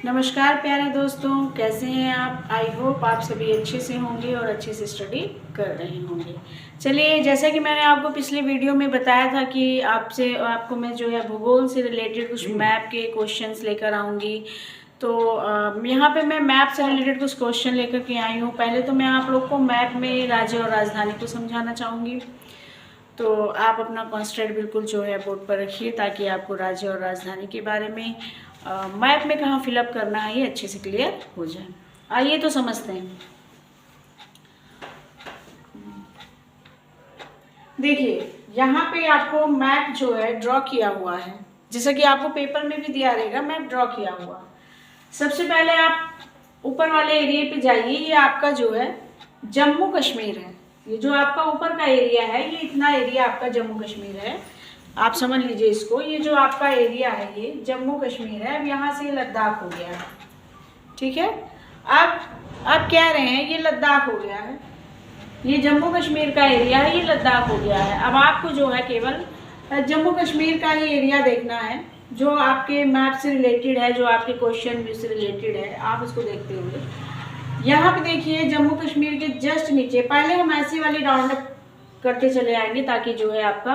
नमस्कार प्यारे दोस्तों, कैसे हैं आप। आई होप आप सभी अच्छे से होंगे और अच्छे से स्टडी कर रहे होंगे। चलिए, जैसा कि मैंने आपको पिछले वीडियो में बताया था कि आपको मैं जो है भूगोल से रिलेटेड कुछ मैप के क्वेश्चंस लेकर आऊँगी। तो यहाँ पे मैं मैप से रिलेटेड कुछ क्वेश्चन लेकर के आई हूँ। पहले तो मैं आप लोग को मैप में राज्य और राजधानी को समझाना चाहूँगी। तो आप अपना कॉन्सेंट्रेट बिल्कुल जो है बोर्ड पर रखिए ताकि आपको राज्य और राजधानी के बारे में मैप में कहाँ फिलअप करना है ये अच्छे से क्लियर हो जाए। आइए तो समझते हैं। देखिए, यहाँ पे आपको मैप जो है ड्रॉ किया हुआ है, जैसा कि आपको पेपर में भी दिया रहेगा मैप ड्रॉ किया हुआ। सबसे पहले आप ऊपर वाले एरिया पे जाइए। ये आपका जो है जम्मू कश्मीर है। ये जो आपका ऊपर का एरिया है, ये इतना एरिया आपका जम्मू कश्मीर है। आप समझ लीजिए इसको। ये जो आपका एरिया है ये जम्मू कश्मीर है। अब यहाँ से लद्दाख हो गया है, ठीक है। अब कह रहे हैं ये लद्दाख हो गया है। ये जम्मू कश्मीर का एरिया है, ये लद्दाख हो गया है। अब आपको जो है केवल जम्मू कश्मीर का ही एरिया देखना है जो आपके मैप से रिलेटेड है, जो आपके क्वेश्चन से रिलेटेड है। आप उसको देखते हुए यहाँ पे देखिए जम्मू कश्मीर के जस्ट नीचे, पहले हम ऐसी वाली राउंड अप करते चले आएंगे ताकि जो है आपका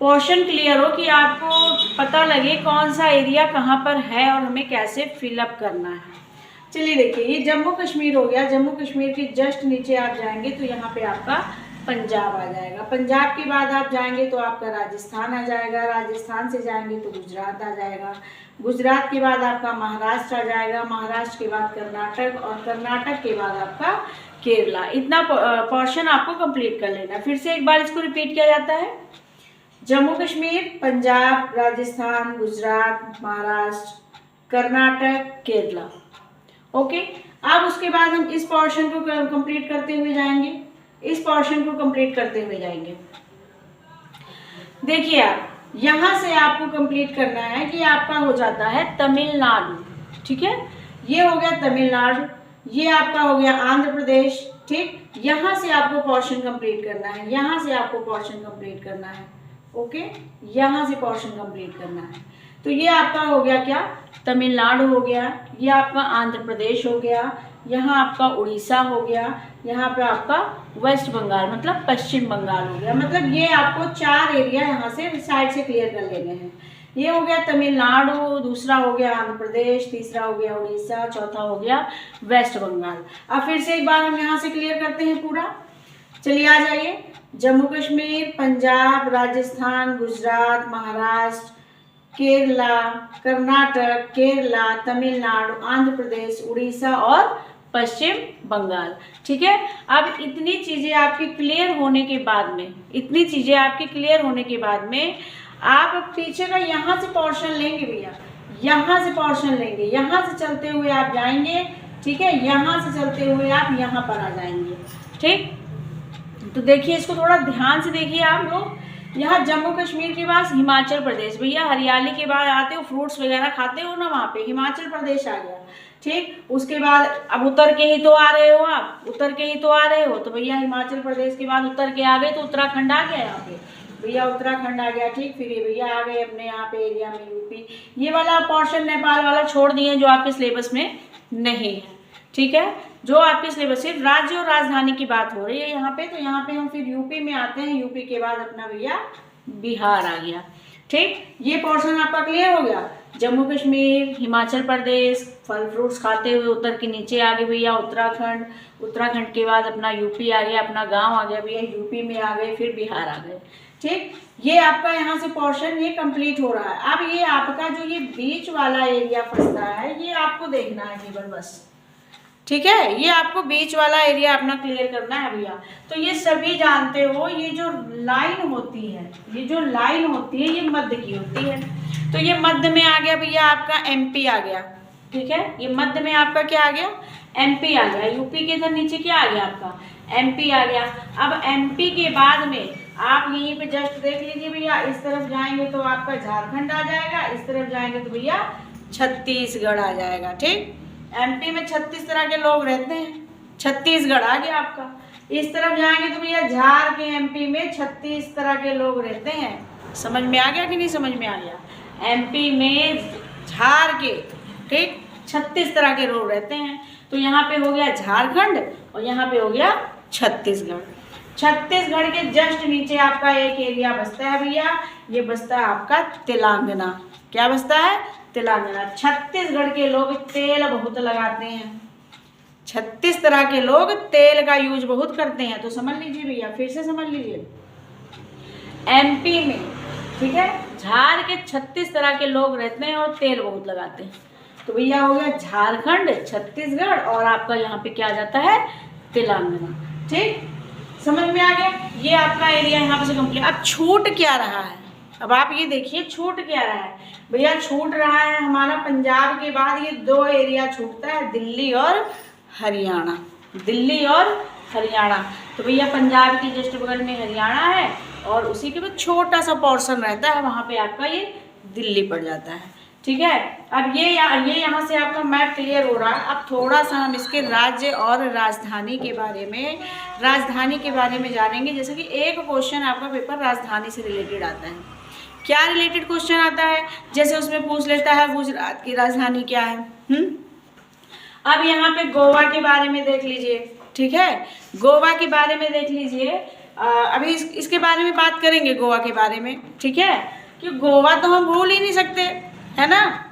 पोर्शन क्लियर हो, कि आपको पता लगे कौन सा एरिया कहाँ पर है और हमें कैसे फिलअप करना है। चलिए देखिए, ये जम्मू कश्मीर हो गया। जम्मू कश्मीर के जस्ट नीचे आप जाएंगे तो यहाँ पे आपका पंजाब आ जाएगा। पंजाब के बाद आप जाएंगे तो आपका राजस्थान आ जाएगा। राजस्थान से जाएंगे तो गुजरात आ जाएगा। गुजरात के बाद आपका महाराष्ट्र आ जाएगा। महाराष्ट्र के बाद कर्नाटक और कर्नाटक के बाद आपका केरला। इतना पोर्शन आपको कंप्लीट कर लेना। फिर से एक बार इसको रिपीट किया जाता है। जम्मू कश्मीर, पंजाब, राजस्थान, गुजरात, महाराष्ट्र, कर्नाटक, केरला। ओके। अब उसके बाद हम इस पोर्शन को कंप्लीट करते हुए जाएंगे। इस पोर्शन को कंप्लीट करते हुए जाएंगे। देखिए, आप यहाँ से आपको कंप्लीट करना है कि आपका हो जाता है तमिलनाडु, ठीक है। ये हो गया तमिलनाडु। ये आपका हो गया आंध्र प्रदेश, ठीक। यहाँ से आपको पोर्शन कंप्लीट करना है। यहाँ से आपको पोर्शन कंप्लीट करना है। ओके, यहाँ से पोर्शन कंप्लीट करना है। तो ये आपका हो गया क्या, तमिलनाडु हो गया। ये आपका आंध्र प्रदेश हो गया। यहाँ आपका उड़ीसा हो गया। यहाँ पे आपका वेस्ट बंगाल मतलब पश्चिम बंगाल हो गया। मतलब ये आपको 4 एरिया यहाँ से साइड से क्लियर कर लेने हैं। ये हो गया तमिलनाडु, दूसरा हो गया आंध्र प्रदेश, तीसरा हो गया उड़ीसा, चौथा हो गया वेस्ट बंगाल। अब फिर से एक बार हम यहाँ से क्लियर करते हैं पूरा। चलिए आ जाइए। जम्मू कश्मीर, पंजाब, राजस्थान, गुजरात, महाराष्ट्र, केरला, कर्नाटक, केरला, तमिलनाडु, आंध्र प्रदेश, उड़ीसा और पश्चिम बंगाल, ठीक है। अब इतनी चीज़ें आपकी क्लियर होने के बाद में, आप पीछे का यहाँ से पोर्शन लेंगे भैया। यहाँ से पोर्शन लेंगे। यहाँ से चलते हुए आप जाएंगे, ठीक है। यहाँ से चलते हुए आप यहाँ पर आ जाएंगे, ठीक। तो देखिए, इसको थोड़ा ध्यान से देखिए आप लोग। यहाँ जम्मू कश्मीर के बाद हिमाचल प्रदेश, भैया हरियाली के बाद आते हो, फ्रूट्स वगैरह खाते हो ना, वहाँ पे हिमाचल प्रदेश आ गया, ठीक। उसके बाद अब उतर के ही तो आ रहे हो, आप उतर के ही तो आ रहे हो, तो भैया हिमाचल प्रदेश के बाद उतर के आ गए तो उत्तराखंड आ गया। यहाँ पे भैया उत्तराखंड आ गया, ठीक। फिर ये भैया आ गए अपने यहाँ पे एरिया में यूपी। ये वाला पोर्शन नेपाल वाला छोड़ दिए जो आपके सिलेबस में नहीं है, ठीक है। जो आपके सिलेबस सिर्फ राज्य और राजधानी की बात हो रही है यहाँ पे। तो यहाँ पे हम फिर यूपी में आते हैं। यूपी के बाद अपना भैया बिहार आ गया, ठीक। ये पोर्शन आपका क्लियर हो गया। जम्मू कश्मीर, हिमाचल प्रदेश, फल फ्रूट्स खाते हुए उतर के नीचे आ गए भैया उत्तराखंड। उत्तराखंड के बाद अपना यूपी आ गया, अपना गांव आ गया भैया, यूपी में आ गए, फिर बिहार आ गए, ठीक। ये आपका यहाँ से पोर्शन ये कंप्लीट हो रहा है। अब ये आपका जो ये बीच वाला एरिया फंसता है, ये आपको देखना है केवल बस, ठीक है। ये आपको बीच वाला एरिया अपना क्लियर करना है भैया। तो ये सभी जानते हो, ये जो लाइन होती है, ये मध्य की होती है। तो ये मध्य में आ गया भैया आपका एमपी आ गया, ठीक है। ये मध्य में आपका क्या आ गया, एमपी आ गया। यूपी के इधर नीचे क्या आ गया आपका, एमपी आ गया। अब एमपी के बाद में आप यहीं पे जस्ट देख लीजिए भैया, इस तरफ जाएंगे तो आपका झारखंड आ जाएगा, इस तरफ जाएंगे तो भैया छत्तीसगढ़ आ जाएगा, ठीक। एमपी में 36 तरह के लोग रहते हैं, छत्तीसगढ़ आ गया आपका। इस तरफ जाएंगे तो भैया झार के एमपी में 36 तरह के लोग रहते हैं। समझ में आ गया कि नहीं समझ में आ गया। एमपी में झार के ठीक, 36 तरह के लोग रहते हैं। तो यहाँ पे हो गया झारखंड और यहाँ पे हो गया छत्तीसगढ़। छत्तीसगढ़ के जस्ट नीचे आपका एक एरिया बसता है भैया, ये बसता है आपका तेलंगाना। क्या बसता है? तेलंगाना। छत्तीसगढ़ के लोग तेल बहुत लगाते हैं, 36 तरह के लोग तेल का यूज बहुत करते हैं। तो समझ लीजिए भैया, फिर से समझ लीजिए, एमपी में, ठीक है, झार के 36 तरह के लोग रहते हैं और तेल बहुत लगाते हैं। तो भैया हो गया झारखंड, छत्तीसगढ़ और आपका यहाँ पे क्या आ जाता है? तेलंगाना। ठीक, समझ में आ गया? ये आपका एरिया यहाँ पे कंप्लीट। अब छूट क्या रहा है? अब आप ये देखिए छूट क्या रहा है भैया। छूट रहा है हमारा पंजाब के बाद ये 2 एरिया छूटता है, दिल्ली और हरियाणा। दिल्ली और हरियाणा। तो भैया पंजाब के जस्ट बगल में हरियाणा है और उसी के बाद छोटा सा पोर्शन रहता है, वहाँ पे आपका ये दिल्ली पड़ जाता है। ठीक है, अब ये यहाँ से आपका मैप क्लियर हो रहा है। अब थोड़ा सा हम इसके राज्य और राजधानी के बारे में जानेंगे। जैसे कि एक क्वेश्चन आपका पेपर राजधानी से रिलेटेड आता है। क्या रिलेटेड क्वेश्चन आता है? जैसे उसमें पूछ लेता है गुजरात की राजधानी क्या है। अब यहाँ पे गोवा के बारे में देख लीजिए। ठीक है, गोवा के बारे में देख लीजिए। अभी इसके बारे में बात करेंगे, गोवा के बारे में। ठीक है, कि गोवा तो हम भूल ही नहीं सकते, है ना।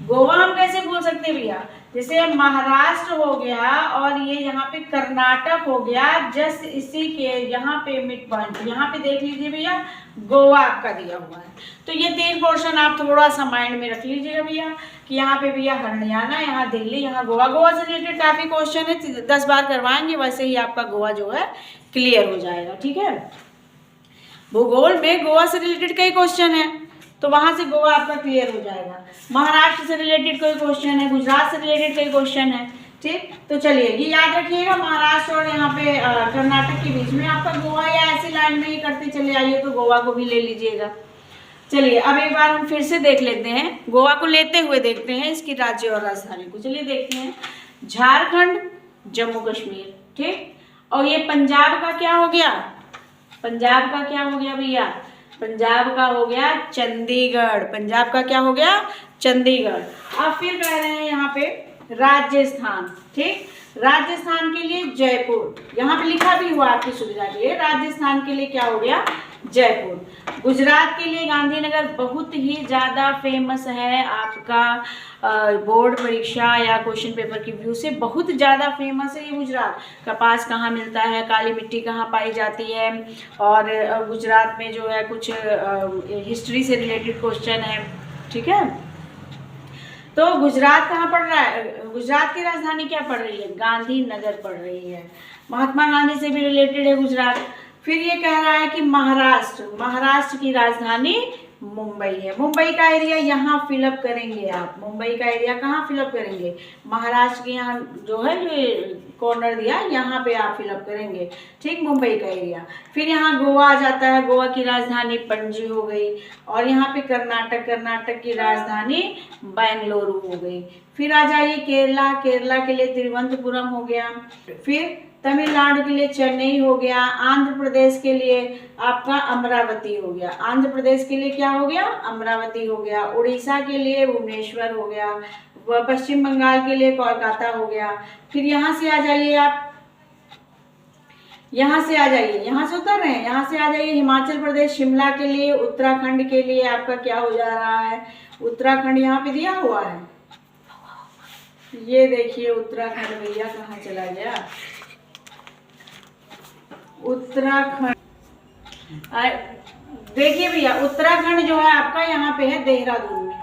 गोवा हम कैसे भूल सकते भैया? जैसे महाराष्ट्र हो गया और ये यहाँ पे कर्नाटक हो गया, जस्ट इसी के यहाँ पे मिड पॉइंट, यहाँ पे देख लीजिए भैया गोवा आपका दिया हुआ है। तो ये 3 पोर्शन आप थोड़ा सा माइंड में रख लीजिएगा भैया, कि यहाँ पे भैया हरियाणा, यहाँ दिल्ली, यहाँ गोवा। गोवा से रिलेटेड काफ़ी क्वेश्चन है, 10 बार करवाएंगे, वैसे ही आपका गोवा जो है क्लियर हो जाएगा। ठीक है, भूगोल में गोवा से रिलेटेड कई क्वेश्चन है, तो वहां से गोवा आपका क्लियर हो जाएगा। महाराष्ट्र से रिलेटेड कोई क्वेश्चन है, गुजरात से रिलेटेड कोई क्वेश्चन है। ठीक, तो चलिए ये याद रखिएगा, महाराष्ट्र और यहाँ पे कर्नाटक के बीच में आपका गोवा, या ऐसी लाइन में ही करते चले आइए तो गोवा को भी ले लीजिएगा। चलिए अब एक बार हम फिर से देख लेते हैं, गोवा को लेते हुए देखते हैं इसकी राज्य और राजधानी को। चलिए देखते हैं, झारखंड, जम्मू कश्मीर। ठीक, और ये पंजाब का क्या हो गया? पंजाब का क्या हो गया भैया? पंजाब का हो गया चंडीगढ़। पंजाब का क्या हो गया? चंडीगढ़। अब फिर कह रहे हैं यहाँ पे राजस्थान। ठीक, राजस्थान के लिए जयपुर, यहाँ पे लिखा भी हुआ आपकी सुविधा के लिए। राजस्थान के लिए क्या हो गया? जयपुर। गुजरात के लिए गांधीनगर बहुत ही ज़्यादा फेमस है, आपका बोर्ड परीक्षा या क्वेश्चन पेपर की व्यू से बहुत ज़्यादा फेमस है ये गुजरात। कपास कहाँ मिलता है, काली मिट्टी कहाँ पाई जाती है, और गुजरात में जो है कुछ हिस्ट्री से रिलेटेड क्वेश्चन है। ठीक है, तो गुजरात कहाँ पड़ रहा है? गुजरात की राजधानी क्या पड़ रही है? गांधीनगर पड़ रही है। महात्मा गांधी से भी रिलेटेड है गुजरात। फिर ये कह रहा है कि महाराष्ट्र की राजधानी मुंबई है। मुंबई का एरिया यहाँ फिलअप करेंगे आप। मुंबई का एरिया कहाँ फिलअप करेंगे? महाराष्ट्र के यहाँ जो है ये कॉर्नर दिया, यहाँ पे आप फिलअप करेंगे। ठीक, मुंबई का एरिया। फिर यहाँ गोवा आ जाता है, गोवा की राजधानी पणजी हो गई। और यहाँ पे कर्नाटक की राजधानी बेंगलुरु हो गई। फिर आ जाइए केरला के लिए तिरुवनंतपुरम हो गया। फिर तमिलनाडु के लिए चेन्नई हो गया। आंध्र प्रदेश के लिए आपका अमरावती हो गया। आंध्र प्रदेश के लिए क्या हो गया? अमरावती हो गया। उड़ीसा के लिए भुवनेश्वर हो गया। पश्चिम बंगाल के लिए कोलकाता हो गया। फिर यहाँ से आ जाइए आप, यहाँ से उतर रहे हैं, यहाँ से आ जाइए हिमाचल प्रदेश, शिमला के लिए, उत्तराखंड के लिए आपका क्या हो जा रहा है? उत्तराखंड यहाँ पे दिया हुआ है। ये देखिए उत्तराखंड भैया कहाँ चला गया? उत्तराखंड देखिए भैया, उत्तराखंड जो है आपका यहाँ पे है देहरादून में।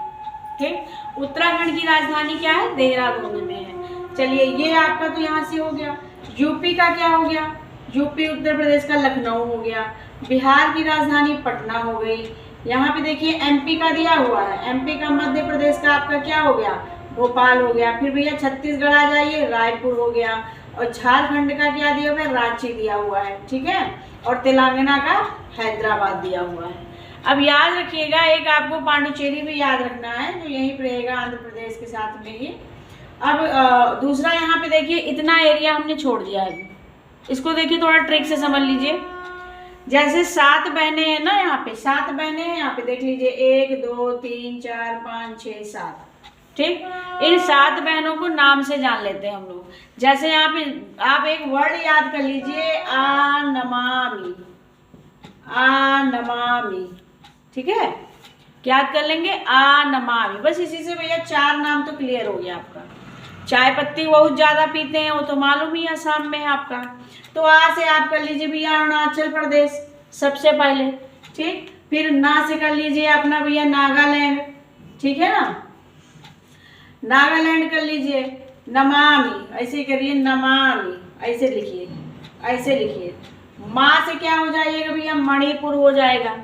ठीक, उत्तराखंड की राजधानी क्या है? देहरादून में है। चलिए ये आपका तो यहाँ से हो गया। यूपी का क्या हो गया? यूपी उत्तर प्रदेश का लखनऊ हो गया। बिहार की राजधानी पटना हो गई। यहाँ पे देखिए एमपी का दिया हुआ है। एमपी का, मध्य प्रदेश का आपका क्या हो गया? भोपाल हो गया। फिर भैया छत्तीसगढ़ आ जाइए, रायपुर हो गया। और झारखंड का क्या दिया हुआ है? रांची दिया हुआ है। ठीक है, और तेलंगाना का हैदराबाद दिया हुआ है। अब याद रखिएगा, एक आपको पांडिचेरी भी याद रखना है जो यहीं पर रहेगा आंध्र प्रदेश के साथ में ही। अब दूसरा यहाँ पे देखिए, इतना एरिया हमने छोड़ दिया है। इसको देखिए थोड़ा ट्रिक से समझ लीजिए। जैसे 7 बहनें हैं ना, यहाँ पे 7 बहनें हैं। यहाँ पे देख लीजिए 1 2 3 4 5 6 7। ठीक, इन 7 बहनों को नाम से जान लेते हैं हम लोग। जैसे यहाँ पे आप एक वर्ड याद कर लीजिए, आनमामी, आनमामी, ठीक है, याद कर लेंगे आनमामी। बस इसी से भैया 4 नाम तो क्लियर हो गया आपका। चाय पत्ती बहुत ज़्यादा पीते हैं, वो तो मालूम ही असम में है आपका। तो आ से आप कर लीजिए भैया अरुणाचल प्रदेश सबसे पहले, ठीक। फिर ना से कर लीजिए अपना भैया नागालैंड, ठीक है ना, नागालैंड कर लीजिए। नमामि ऐसे करिए, नमामि ऐसे लिखिए, ऐसे लिखिए। माँ से क्या हो जाएगा भैया, मणिपुर हो जाएगा।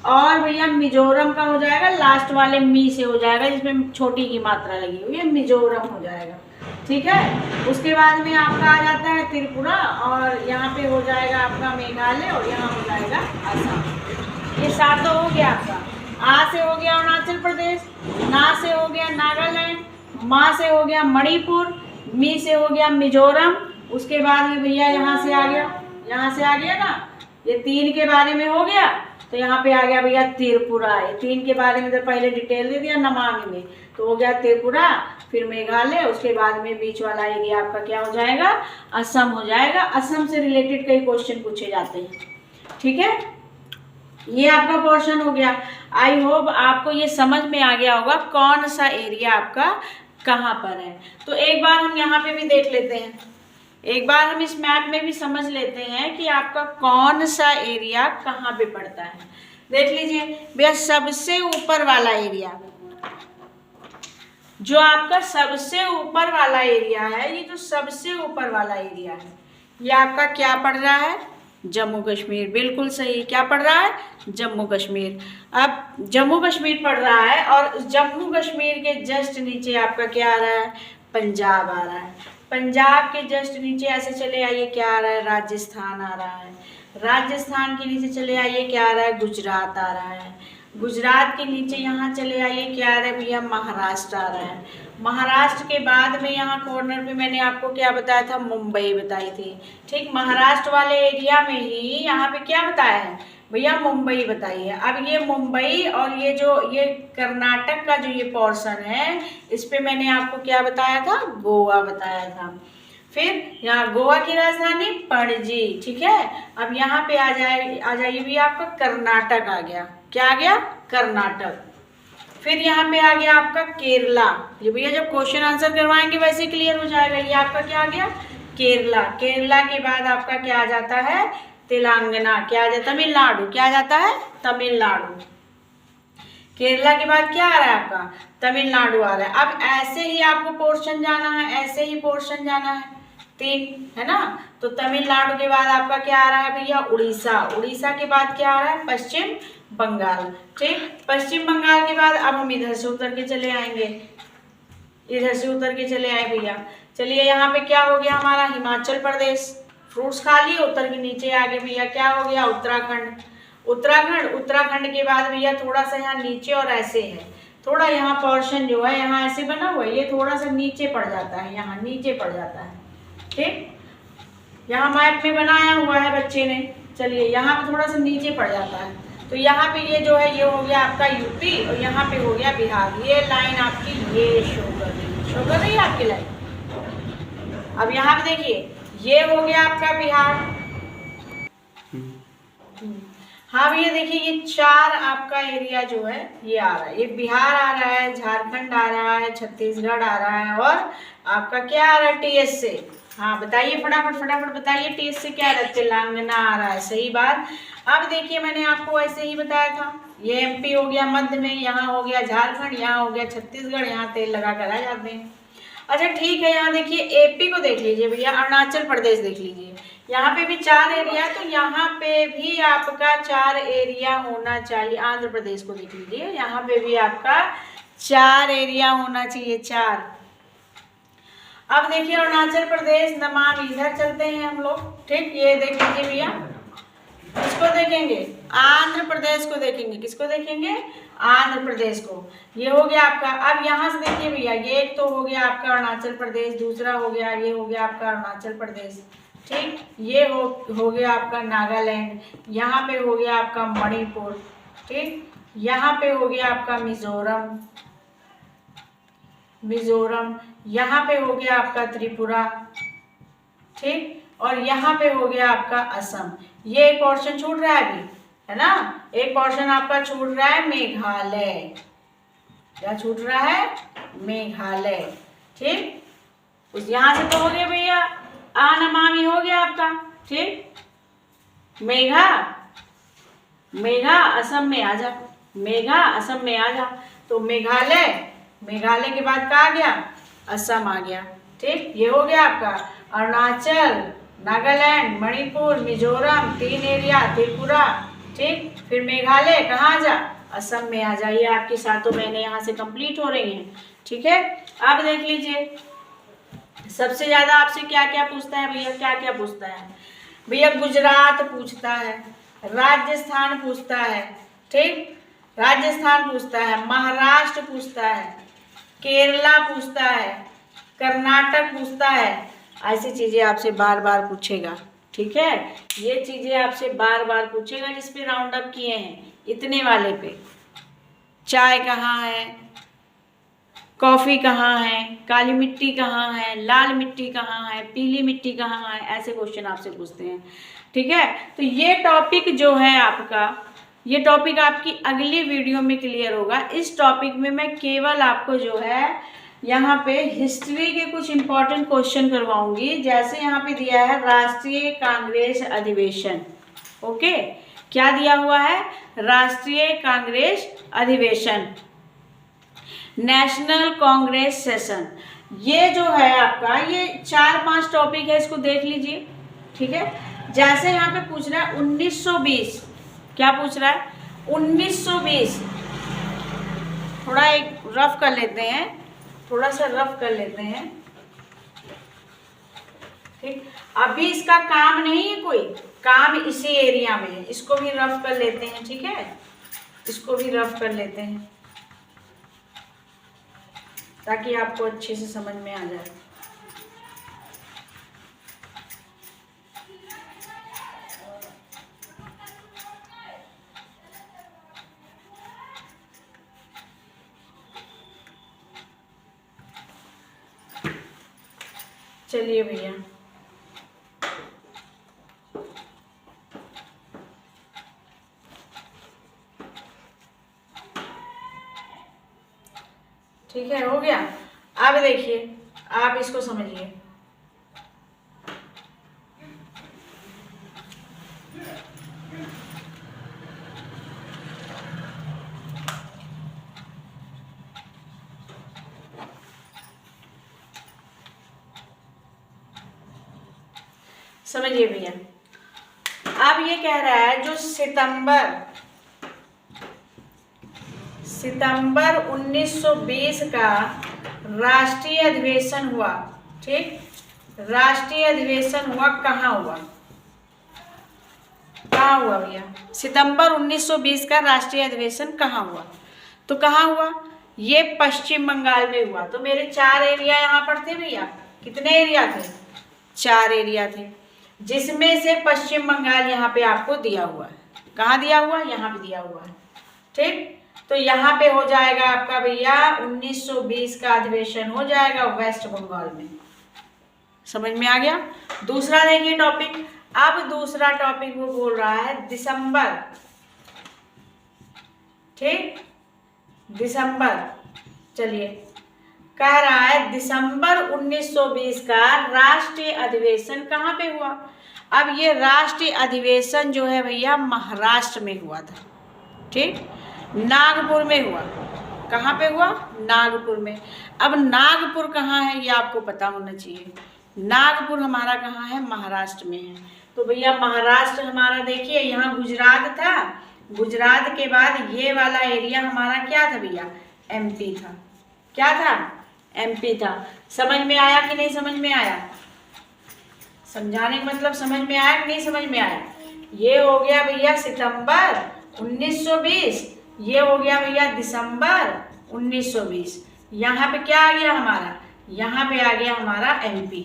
और भैया मिजोरम का हो जाएगा, लास्ट वाले मी से हो जाएगा, जिसमें छोटी की मात्रा लगी हुई है, मिजोरम हो जाएगा, ठीक है। उसके बाद में आपका आ जाता है त्रिपुरा, और यहाँ पे हो जाएगा आपका मेघालय, और यहाँ हो जाएगा असम। ये 7 तो हो गया आपका। आ से हो गया अरुणाचल प्रदेश, ना से हो गया नागालैंड, माँ से हो गया मणिपुर, मी से हो गया मिजोरम। उसके बाद में भैया यहाँ से आ गया, यहाँ से आ गया ना, ये 3 के बारे में हो गया। तो यहाँ पे आ गया भैया त्रिपुरा। ये 3 के बारे में तो पहले डिटेल दे दिया नमामि में, तो हो गया त्रिपुरा, फिर मेघालय, उसके बाद में बीच वाला एरिया आपका क्या हो जाएगा, असम हो जाएगा। असम से रिलेटेड कई क्वेश्चन पूछे जाते हैं, ठीक है। ये आपका पोर्शन हो गया। आई होप आपको ये समझ में आ गया होगा कौन सा एरिया आपका कहाँ पर है। तो एक बार हम यहाँ पे भी देख लेते हैं, एक बार हम इस मैप में भी समझ लेते हैं कि आपका कौन सा एरिया कहाँ पे पड़ता है। देख लीजिए भैया, सबसे ऊपर वाला एरिया, जो आपका सबसे ऊपर वाला एरिया है, ये जो सबसे ऊपर वाला एरिया है, ये आपका क्या पड़ रहा है, जम्मू कश्मीर। बिल्कुल सही, क्या पड़ रहा है, जम्मू कश्मीर। अब जम्मू कश्मीर पड़ रहा है, और जम्मू कश्मीर के जस्ट नीचे आपका क्या आ रहा है, पंजाब आ रहा है। पंजाब के जस्ट नीचे ऐसे चले आइए, क्या आ रहा है, राजस्थान आ रहा है। राजस्थान के नीचे चले आइए, क्या आ रहा है, गुजरात आ रहा है। गुजरात के नीचे यहाँ चले आइए, क्या आ रहा है भैया, महाराष्ट्र आ रहा है। महाराष्ट्र के बाद में यहाँ कॉर्नर पे मैंने आपको क्या बताया था, मुंबई बताई थी, ठीक। महाराष्ट्र वाले एरिया में ही यहाँ पे क्या बताया है भैया, मुंबई बताई है। अब ये मुंबई और ये जो ये कर्नाटक का जो ये पोर्शन है, इस पे मैंने आपको क्या बताया था, गोवा बताया था। फिर यहाँ गोवा की राजधानी पणजी, ठीक है। अब यहाँ पे आ जाइए भैया, आपका कर्नाटक आ गया, क्या आ गया, कर्नाटक। फिर यहाँ पे आ गया आपका केरला। ये भैया जब क्वेश्चन आंसर करवाएंगे वैसे क्लियर हो जाएगा। ये आपका क्या आ गया, केरला। केरला के बाद आपका क्या आ जाता है, तेलंगाना, क्या आ जाता है, तमिलनाडु, क्या आ जाता है, तमिलनाडु। केरला के बाद क्या आ रहा है आपका, तमिलनाडु आ रहा है। अब ऐसे ही आपको पोर्शन जाना है, ऐसे ही पोर्शन जाना है, 3 है ना। तो तमिलनाडु के बाद आपका क्या आ रहा है भैया, उड़ीसा। उड़ीसा के बाद क्या आ रहा है, पश्चिम बंगाल, ठीक। पश्चिम बंगाल के बाद अब हम इधर से उतर के चले आएंगे, इधर से उतर के चले आए भैया। चलिए यहाँ पे क्या हो गया हमारा, हिमाचल प्रदेश। फ्रूट्स खा लिए, उतर के नीचे आ गए भैया, क्या हो गया, उत्तराखंड। उत्तराखंड, उत्तराखंड के बाद भैया थोड़ा सा यहाँ नीचे और ऐसे है, थोड़ा यहाँ पोर्शन जो है यहाँ ऐसे बना हुआ है, ये थोड़ा सा नीचे पड़ जाता है, यहाँ नीचे पड़ जाता है, ठीक। यहाँ मैप में बनाया हुआ है बच्चे ने, चलिए यहाँ पे थोड़ा सा नीचे पड़ जाता है। तो यहाँ पे ये जो है ये हो गया आपका यूपी, और यहाँ पे हो गया बिहार। ये लाइन आपकी ये शो कर रही है आपकी लाइन। अब यहाँ पे देखिए, ये हो गया आपका बिहार। हाँ भैया देखिए, ये 4 आपका एरिया जो है ये आ रहा है, ये बिहार आ रहा है, झारखंड आ रहा है, छत्तीसगढ़ आ रहा है, और आपका क्या आ रहा है, टीएस से। हाँ बताइए फटाफट फटाफट बताइए, टीएस से क्या आ रहा है, तेलंगाना आ रहा है, सही बात। अब देखिए मैंने आपको ऐसे ही बताया था, ये एमपी हो गया मध्य में, यहाँ हो गया झारखंड, यहाँ हो गया छत्तीसगढ़, यहाँ तेल लगा कर आ जाते हैं। अच्छा ठीक है, यहाँ देखिए एपी को देख लीजिए भैया, अरुणाचल प्रदेश देख लीजिए, यहाँ पे भी 4 एरिया है, तो यहाँ पे भी आपका 4 एरिया होना चाहिए। आंध्र प्रदेश को देख लीजिए, यहाँ पे भी आपका 4 एरिया होना चाहिए, 4। अब देखिए अरुणाचल प्रदेश, नमामि, इधर चलते हैं हम लोग, ठीक। ये देख लीजिए भैया, किसको देखेंगे, आंध्र प्रदेश को देखेंगे, किसको देखेंगे, आंध्र प्रदेश को। ये हो गया आपका। अब यहाँ से देखिए भैया, ये एक तो हो गया आपका अरुणाचल प्रदेश, दूसरा हो गया ये हो गया आपका अरुणाचल प्रदेश, ठीक। ये हो गया आपका नागालैंड, यहाँ पे हो गया आपका मणिपुर, ठीक। यहाँ पे हो गया आपका मिजोरम, मिजोरम, यहाँ पे हो गया आपका त्रिपुरा, ठीक, और यहाँ पे हो गया आपका असम। ये एक पोर्शन छूट रहा है अभी, है ना, एक पोर्शन आपका छूट रहा है मेघालय। क्या छूट रहा है? मेघालय, ठीक। उस यहाँ से तो हो गया भैया, नमामि हो गया आपका, ठीक। मेघा असम में आ जा, मेघा असम में आ जा। तो मेघालय, मेघालय के बाद कहाँ आ गया? असम आ गया, ठीक। ये हो गया आपका अरुणाचल, नागालैंड, मणिपुर, मिजोरम, 3 एरिया, त्रिपुरा, ठीक। फिर मेघालय कहाँ आ जा? असम में आ जाइए। आपकी 7 महीने यहाँ से कंप्लीट हो रही हैं, ठीक है। अब देख लीजिए सबसे ज्यादा आपसे क्या क्या पूछता है भैया, क्या क्या पूछता है भैया? गुजरात पूछता है, राजस्थान पूछता है, ठीक, राजस्थान पूछता है, महाराष्ट्र पूछता है, केरला पूछता है, कर्नाटक पूछता है। ऐसी चीजें आपसे बार बार पूछेगा, ठीक है। ये चीजें आपसे बार बार पूछेगा जिस पे राउंड अप किए हैं, इतने वाले पे। चाय कहाँ है, कॉफ़ी कहाँ है, काली मिट्टी कहाँ है, लाल मिट्टी कहाँ है, पीली मिट्टी कहाँ है, ऐसे क्वेश्चन आपसे पूछते हैं, ठीक है। तो ये टॉपिक जो है आपका, ये टॉपिक आपकी अगली वीडियो में क्लियर होगा। इस टॉपिक में मैं केवल आपको जो है यहाँ पे हिस्ट्री के कुछ इंपॉर्टेंट क्वेश्चन करवाऊंगी। जैसे यहाँ पे दिया है राष्ट्रीय कांग्रेस अधिवेशन, ओके, क्या दिया हुआ है? राष्ट्रीय कांग्रेस अधिवेशन, नेशनल कांग्रेस सेशन। ये जो है आपका, ये 4-5 टॉपिक है, इसको देख लीजिए, ठीक है। जैसे यहाँ पे पूछ रहा है 1920, क्या पूछ रहा है? 1920, थोड़ा एक रफ कर लेते हैं, थोड़ा सा रफ कर लेते हैं, ठीक। अभी इसका काम नहीं है, कोई काम इसी एरिया में है, इसको भी रफ कर लेते हैं, ठीक है, इसको भी रफ कर लेते हैं ताकि आपको अच्छे से समझ में आ जाए। चलिए भैया, ठीक है, हो गया। अब देखिए, आप इसको समझिए। समझिए भैया, अब ये कह रहा है जो सितंबर 1920 का राष्ट्रीय अधिवेशन हुआ, ठीक, राष्ट्रीय अधिवेशन हुआ, कहाँ हुआ? कहाँ हुआ भैया? सितंबर 1920 का राष्ट्रीय अधिवेशन कहाँ हुआ? तो कहाँ हुआ? ये पश्चिम बंगाल में हुआ। तो मेरे 4 एरिया यहाँ पर थे भैया। कितने एरिया थे? 4 एरिया थे, जिसमें से पश्चिम बंगाल यहाँ पे आपको दिया हुआ है। कहाँ दिया हुआ है? यहाँ पे दिया हुआ है, ठीक। तो यहाँ पे हो जाएगा आपका भैया 1920 का अधिवेशन हो जाएगा वेस्ट बंगाल में। समझ में आ गया? दूसरा देखिए टॉपिक। अब दूसरा टॉपिक वो बोल रहा है दिसंबर, ठीक, दिसंबर। चलिए, कह रहा है दिसंबर 1920 का राष्ट्रीय अधिवेशन कहाँ पे हुआ? अब ये राष्ट्रीय अधिवेशन जो है भैया महाराष्ट्र में हुआ था, ठीक, नागपुर में हुआ। कहाँ पे हुआ? नागपुर में। अब नागपुर कहाँ है ये आपको पता होना चाहिए। नागपुर हमारा कहाँ है? महाराष्ट्र में है। तो भैया महाराष्ट्र हमारा देखिए, यहाँ गुजरात था, गुजरात के बाद ये वाला एरिया हमारा क्या था भैया? एमपी था। क्या था? एमपी था। समझ में आया कि नहीं समझ में आया? समझाने का मतलब समझ में आया कि नहीं समझ में आया? ये हो गया भैया सितंबर 1920, ये हो गया भैया दिसंबर 1920। यहाँ पे क्या आ गया हमारा? यहाँ पे आ गया हमारा एमपी।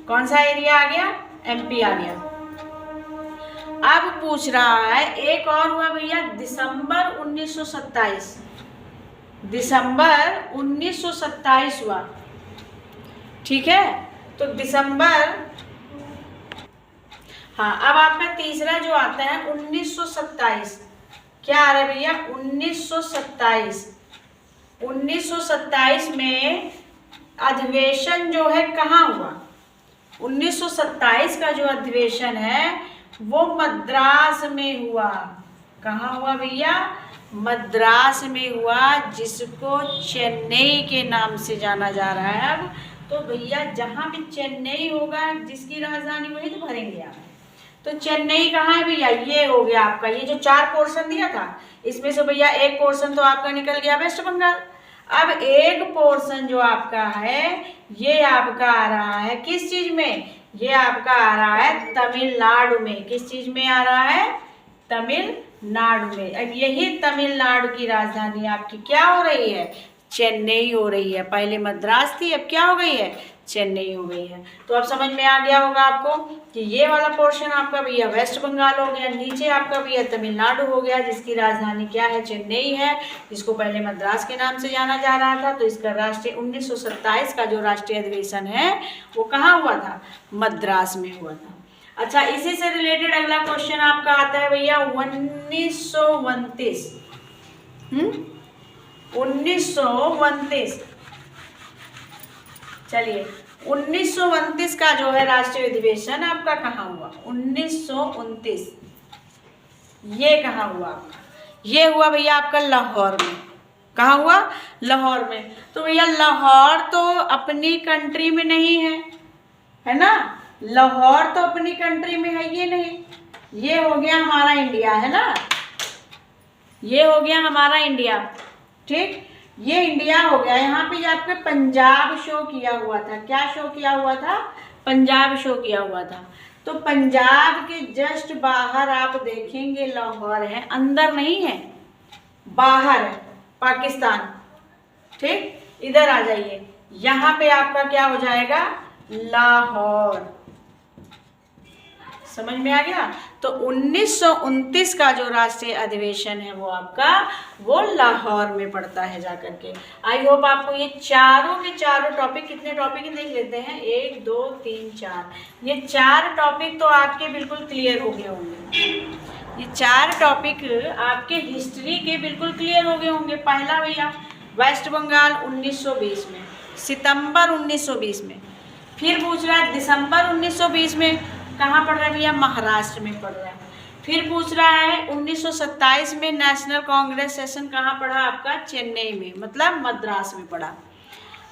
कौन सा एरिया आ गया? एमपी आ गया। अब पूछ रहा है एक और हुआ भैया दिसंबर 1927। दिसंबर 1927 हुआ, ठीक है। तो दिसंबर, हाँ, अब आपका तीसरा जो आता है 1927, क्या आ रहा है भैया? 1927। 1927 में अधिवेशन जो है कहाँ हुआ? 1927 का जो अधिवेशन है वो मद्रास में हुआ। कहाँ हुआ भैया? मद्रास में हुआ, जिसको चेन्नई के नाम से जाना जा रहा है अब। तो भैया जहाँ भी चेन्नई होगा, जिसकी राजधानी वही तो भरेंगे आप। तो चेन्नई कहाँ है भैया? ये हो गया आपका, ये जो 4 पोर्शन दिया था इसमें से भैया एक पोर्शन तो आपका निकल गया वेस्ट बंगाल। अब एक पोर्शन जो आपका है ये आपका आ रहा है किस चीज में? ये आपका आ रहा है तमिलनाडु में। किस चीज में आ रहा है? तमिलनाडु में। अब यही तमिलनाडु की राजधानी आपकी क्या हो रही है? चेन्नई हो रही है। पहले मद्रास थी, अब क्या हो गई है? चेन्नई हो गई है। तो अब समझ में आ गया होगा आपको कि ये वाला पोर्शन आपका भैया वेस्ट बंगाल हो गया, नीचे आपका भैया तमिलनाडु हो गया, जिसकी राजधानी क्या है? चेन्नई है, जिसको पहले मद्रास के नाम से जाना जा रहा था। तो इसका राष्ट्रीय 1927 का जो राष्ट्रीय अधिवेशन है वो कहाँ हुआ था? मद्रास में हुआ था। अच्छा, इसी से रिलेटेड अगला क्वेश्चन आपका आता है भैया 1929। 1929, चलिए 1929 का जो है राष्ट्रीय अधिवेशन आपका कहाँ हुआ? 1929 ये कहाँ हुआ आपका? ये हुआ भैया आपका लाहौर में। कहाँ हुआ? लाहौर में। तो भैया लाहौर तो अपनी कंट्री में नहीं है ना? लाहौर तो अपनी कंट्री में है ये नहीं। ये हो गया हमारा इंडिया, है ना? ये हो गया हमारा इंडिया, ठीक। ये इंडिया हो गया। यहाँ पे आपके पंजाब शो किया हुआ था। क्या शो किया हुआ था? पंजाब शो किया हुआ था। तो पंजाब के जस्ट बाहर आप देखेंगे लाहौर है, अंदर नहीं है, बाहर है पाकिस्तान, ठीक। इधर आ जाइए, यहाँ पे आपका क्या हो जाएगा? लाहौर। समझ में आ गया? तो 1929 का जो राष्ट्रीय अधिवेशन है वो आपका वो लाहौर में पड़ता है जाकर के। आई होप आपको ये चारों के चारों टॉपिक, कितने टॉपिक देख लेते हैं, 1 2 3 4, ये 4 टॉपिक तो आपके बिल्कुल क्लियर हो गए होंगे। ये 4 टॉपिक आपके हिस्ट्री के बिल्कुल क्लियर हो गए होंगे। पहला भैया वेस्ट बंगाल 1920 में, सितंबर 1920 में। फिर पूछ रहा है दिसंबर 1920 में कहाँ पढ़ रहा है भैया? महाराष्ट्र में पढ़ रहा है। फिर पूछ रहा है 1927 में नेशनल कांग्रेस सेशन कहाँ पढ़ा आपका? चेन्नई में, मतलब मद्रास में पढ़ा।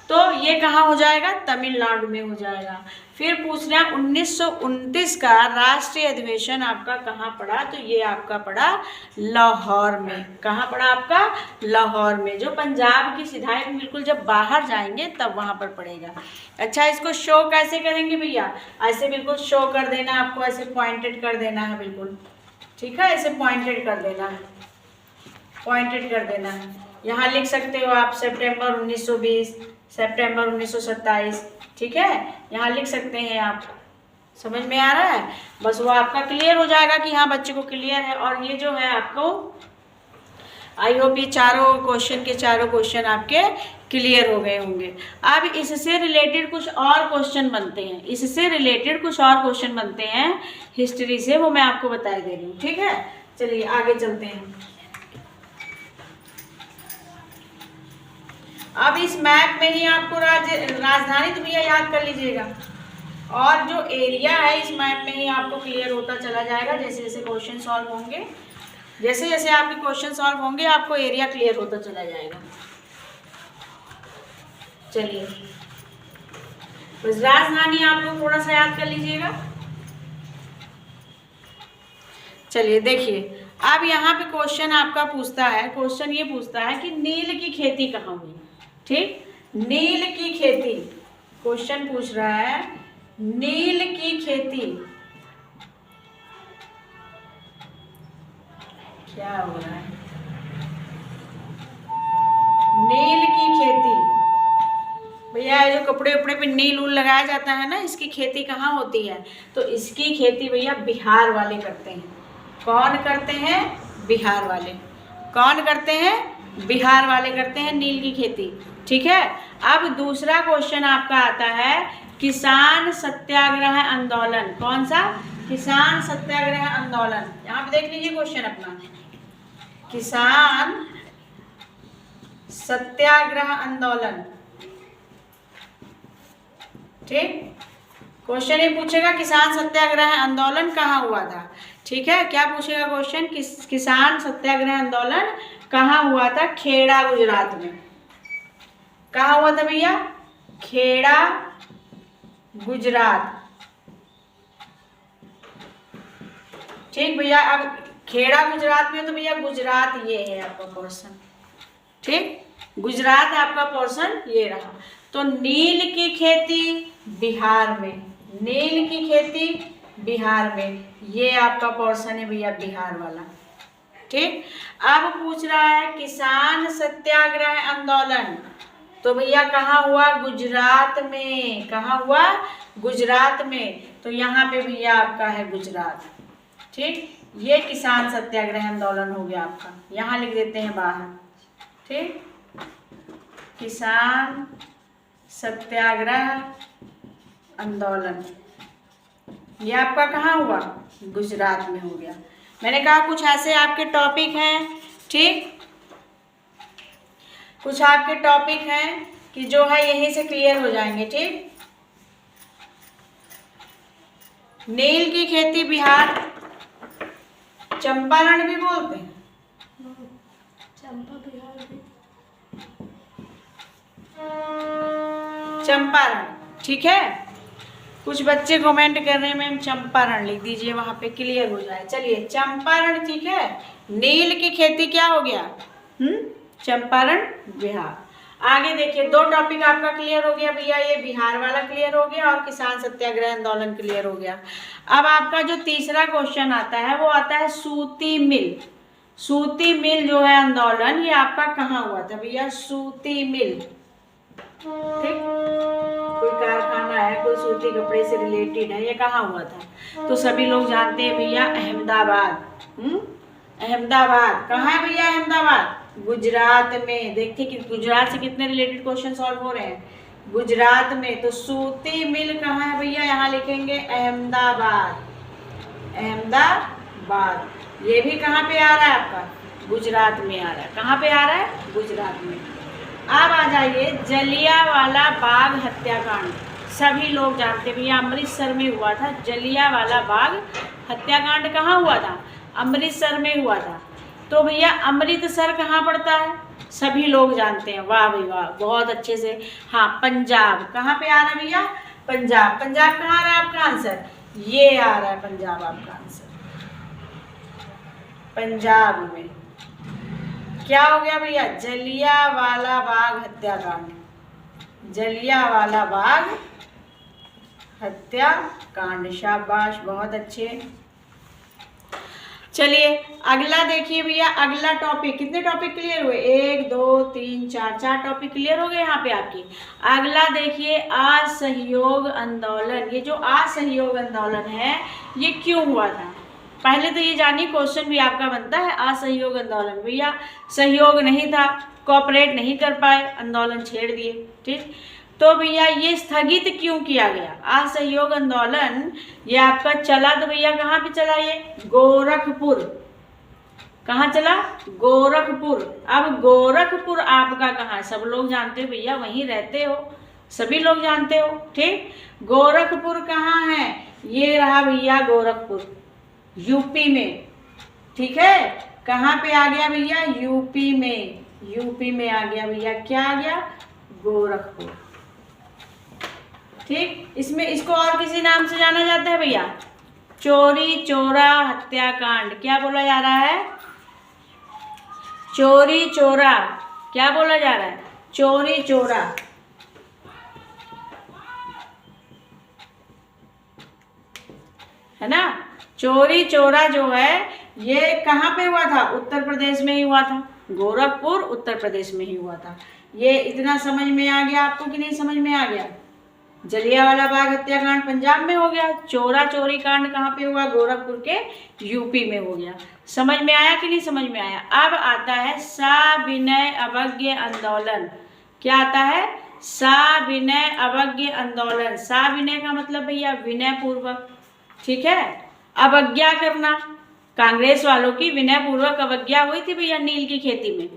तो ये कहाँ हो जाएगा? तमिलनाडु में हो जाएगा। फिर पूछ रहा है 1929 का राष्ट्रीय अधिवेशन आपका कहाँ पड़ा? तो ये आपका पड़ा लाहौर में। कहाँ पड़ा आपका? लाहौर में, जो पंजाब की सीधाई में बिल्कुल जब बाहर जाएंगे तब वहाँ पर पड़ेगा। अच्छा, इसको शो कैसे करेंगे भैया? ऐसे बिल्कुल शो कर देना आपको, ऐसे पॉइंटेड कर देना है बिल्कुल, ठीक है। ऐसे पॉइंटेड कर देना है, पॉइंटेड कर देना है। यहाँ लिख सकते हो आप सितंबर 1920, सितंबर 1927, ठीक है, यहाँ लिख सकते हैं आप। समझ में आ रहा है? बस वो आपका क्लियर हो जाएगा कि हाँ बच्चे को क्लियर है। और ये जो है आपको आई होप ये चारों क्वेश्चन आपके क्लियर हो गए होंगे। अब इससे रिलेटेड कुछ और क्वेश्चन बनते हैं, इससे रिलेटेड कुछ और क्वेश्चन बनते हैं हिस्ट्री से, वो मैं आपको बता दे रही हूँ, ठीक है। चलिए आगे चलते हैं। अब इस मैप में ही आपको राजधानी तो भैया याद कर लीजिएगा, और जो एरिया है इस मैप में ही आपको क्लियर होता चला जाएगा। जैसे जैसे क्वेश्चन सॉल्व होंगे, जैसे जैसे आपके क्वेश्चन सॉल्व होंगे आपको एरिया क्लियर होता चला जाएगा। चलिए बस राजधानी आप लोग थोड़ा सा याद कर लीजिएगा। चलिए देखिए, अब यहाँ पे क्वेश्चन आपका पूछता है, क्वेश्चन ये पूछता है कि नील की खेती कहाँ हुई, ठीक। नील की खेती, क्वेश्चन पूछ रहा है नील की खेती क्या हो रहा है? नील की खेती भैया, जो कपड़े उपड़े पे नील उल लगाया जाता है ना, इसकी खेती कहाँ होती है? तो इसकी खेती भैया बिहार वाले करते हैं। कौन करते हैं? बिहार वाले। कौन करते हैं? बिहार वाले करते हैं नील की खेती, ठीक है। अब दूसरा क्वेश्चन आपका आता है किसान सत्याग्रह आंदोलन। कौन सा? किसान सत्याग्रह आंदोलन। यहाँ पे देख लीजिए क्वेश्चन अपना, किसान सत्याग्रह आंदोलन, ठीक। क्वेश्चन ये पूछेगा किसान सत्याग्रह आंदोलन कहाँ हुआ था, ठीक है। क्या पूछेगा क्वेश्चन? किसान सत्याग्रह आंदोलन कहाँ हुआ था? खेड़ा गुजरात में। कहाँ हुआ था भैया? खेड़ा गुजरात, ठीक भैया। अब खेड़ा गुजरात में तो भैया गुजरात ये है आपका पोर्शन, ठीक। गुजरात आपका पोर्शन ये रहा। तो नील की खेती बिहार में, नील की खेती बिहार में, ये आपका पोर्शन है भैया बिहार वाला, ठीक। अब पूछ रहा है किसान सत्याग्रह आंदोलन, तो भैया कहाँ हुआ? गुजरात में। कहाँ हुआ? गुजरात में। तो यहाँ पे भैया आपका है गुजरात, ठीक। ये किसान सत्याग्रह आंदोलन हो गया आपका, यहाँ लिख देते हैं बाहर, ठीक। किसान सत्याग्रह आंदोलन ये आपका कहाँ हुआ? गुजरात में हो गया। मैंने कहा कुछ ऐसे आपके टॉपिक हैं, ठीक, कुछ आपके टॉपिक हैं कि जो है यहीं से क्लियर हो जाएंगे, ठीक। नील की खेती बिहार, चंपारण भी बोलते हैं, चंपारण, ठीक है। कुछ बच्चे कमेंट कर रहे हैं मैम चंपारण लिख दीजिए, वहां पे क्लियर हो जाए। चलिए चंपारण, ठीक है। नील की खेती क्या हो गया? चंपारण बिहार। आगे देखिए, दो टॉपिक आपका क्लियर हो गया भैया, ये बिहार वाला क्लियर हो गया और किसान सत्याग्रह आंदोलन क्लियर हो गया। अब आपका जो तीसरा क्वेश्चन आता है वो आता है सूती मिल। सूती मिल जो है आंदोलन, ये आपका कहाँ हुआ था भैया? सूती मिल, ठीक। कोई कारखाना है, कोई सूती कपड़े से रिलेटेड है, ये कहाँ हुआ था? तो सभी लोग जानते हैं भैया अहमदाबाद। अहमदाबाद कहाँ है भैया? अहमदाबाद गुजरात में। देखिए कि गुजरात से कितने रिलेटेड क्वेश्चन सॉल्व हो रहे हैं, गुजरात में। तो सूती मिल कहाँ है भैया? यहाँ लिखेंगे अहमदाबाद, अहमदाबाद। ये भी कहाँ पे आ रहा है आपका? गुजरात में आ रहा है। कहाँ पे आ रहा है? गुजरात में। अब आ जाइए जलियांवाला बाग हत्याकांड। सभी लोग जानते हैं भैया अमृतसर में हुआ था जलियांवाला बाग हत्याकांड। कहाँ हुआ था? अमृतसर में हुआ था। तो भैया अमृतसर कहाँ पड़ता है? सभी लोग जानते हैं। वाह भाई वाह, बहुत अच्छे से। हाँ, पंजाब। कहाँ पे आ रहा है भैया? पंजाब। पंजाब कहाँ आ रहा है आपका आंसर? ये आ रहा है पंजाब आपका आंसर, पंजाब में। क्या हो गया भैया? जलियांवाला बाग हत्याकांड, जलियांवाला बाग हत्याकांड। शाबाश, बहुत अच्छे। चलिए अगला देखिए भैया, अगला टॉपिक। कितने टॉपिक क्लियर हुए? 1 2 3 4, 4 टॉपिक क्लियर हो गए यहाँ पे आपकी। अगला देखिए असहयोग आंदोलन। ये जो असहयोग आंदोलन है ये क्यों हुआ था? पहले तो ये जानिए, क्वेश्चन भी आपका बनता है। असहयोग आंदोलन, भैया सहयोग नहीं था, कोऑपरेट नहीं कर पाए, आंदोलन छेड़ दिए, ठीक। तो भैया ये स्थगित क्यों किया गया? असहयोग आंदोलन ये आपका चला तो भैया कहाँ पे चला? ये गोरखपुर। कहाँ चला? गोरखपुर। अब गोरखपुर आपका कहाँ है? सब लोग जानते हो भैया, वहीं रहते हो, सभी लोग जानते हो, ठीक। गोरखपुर कहाँ है? ये रहा भैया गोरखपुर, यूपी में, ठीक है। कहाँ पे आ गया भैया? यूपी में। यूपी में आ गया भैया, क्या आ गया? गोरखपुर, ठीक। इसमें इसको और किसी नाम से जाना जाता है भैया, चोरी चोरा हत्याकांड। क्या बोला जा रहा है? चोरी चोरा। क्या बोला जा रहा है? चोरी चोरा, है ना। चोरी चोरा जो है ये कहाँ पे हुआ था? उत्तर प्रदेश में ही हुआ था। गोरखपुर उत्तर प्रदेश में ही हुआ था। ये इतना समझ में आ गया आपको कि नहीं समझ में आ गया? जलियांवाला बाग हत्याकांड पंजाब में हो गया, चोरा चोरी कांड कहाँ पे हुआ, गोरखपुर के यूपी में हो गया। समझ में आया कि नहीं समझ में आया। अब आता है सविनय अवज्ञा आंदोलन। क्या आता है, सविनय अवज्ञा आंदोलन। सविनय का मतलब भैया विनय पूर्वक, ठीक है, अवज्ञा करना। कांग्रेस वालों की विनय पूर्वक अवज्ञा हुई थी भैया नील की खेती में।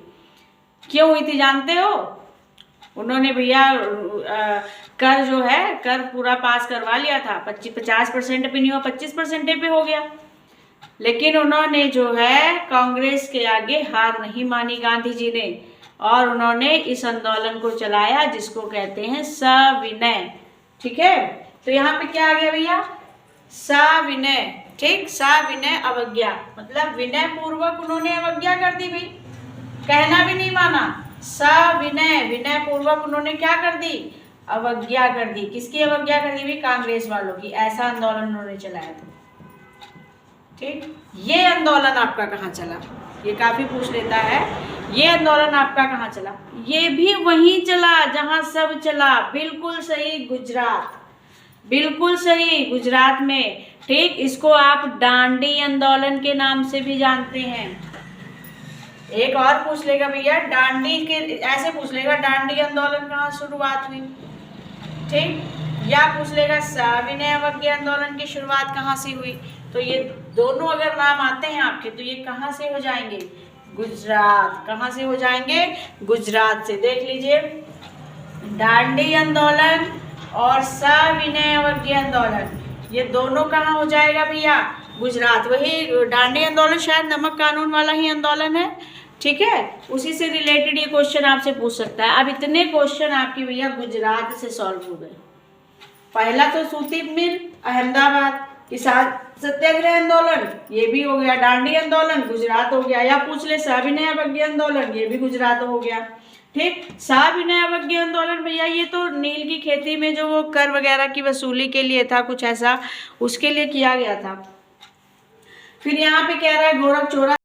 क्यों हुई थी जानते हो, उन्होंने भैया कर जो है कर पूरा पास करवा लिया था, 50% पे नहीं हुआ, 25% पे हो गया। लेकिन उन्होंने जो है कांग्रेस के आगे हार नहीं मानी गांधी जी ने, और उन्होंने इस आंदोलन को चलाया जिसको कहते हैं सविनय। ठीक है, तो यहाँ पे क्या आ गया भैया, सविनय। ठीक, सविनय अवज्ञा मतलब विनय पूर्वक उन्होंने अवज्ञा कर दी भाई, कहना भी नहीं माना। सविनय, विनय पूर्वक उन्होंने क्या कर दी, अवज्ञा कर दी। किसकी अवज्ञा कर दी भाई, कांग्रेस वालों की। ऐसा आंदोलन उन्होंने चलाया था। ठीक, ये आंदोलन आपका कहाँ चला, ये काफी पूछ लेता है, ये आंदोलन आपका कहाँ चला। ये भी वहीं चला जहां सब चला, बिल्कुल सही, गुजरात, बिल्कुल सही, गुजरात में। ठीक, इसको आप डांडी आंदोलन के नाम से भी जानते हैं। एक और पूछ लेगा भैया, डांडी के ऐसे पूछ लेगा, डांडी आंदोलन कहाँ शुरुआत हुई। ठीक, या पूछ लेगा सविनय अवज्ञा आंदोलन की शुरुआत कहाँ से हुई। तो ये दोनों अगर नाम आते हैं आपके तो ये कहाँ से हो जाएंगे, गुजरात। कहाँ से हो जाएंगे, गुजरात से। देख लीजिए, डांडी आंदोलन और सविनय अवज्ञा आंदोलन, ये दोनों कहाँ हो जाएगा भैया, गुजरात। वही डांडी आंदोलन शायद नमक कानून वाला ही आंदोलन है। ठीक है, उसी से रिलेटेड ये क्वेश्चन आपसे पूछ सकता है। अब इतने क्वेश्चन आपके भैया गुजरात से सॉल्व हो गए। पहला तो सूती मिल अहमदाबाद, किसान सत्याग्रह आंदोलन, ये भी हो गया। डांडी आंदोलन गुजरात हो गया। या पूछ ले सविनय अवज्ञा आंदोलन, ये भी गुजरात हो गया। ठीक, सविनय अवज्ञा आंदोलन भैया ये तो नील की खेती में जो वो कर वगैरह की वसूली के लिए था, कुछ ऐसा उसके लिए किया गया था। फिर यहाँ पे कह रहा है गोरख चोरा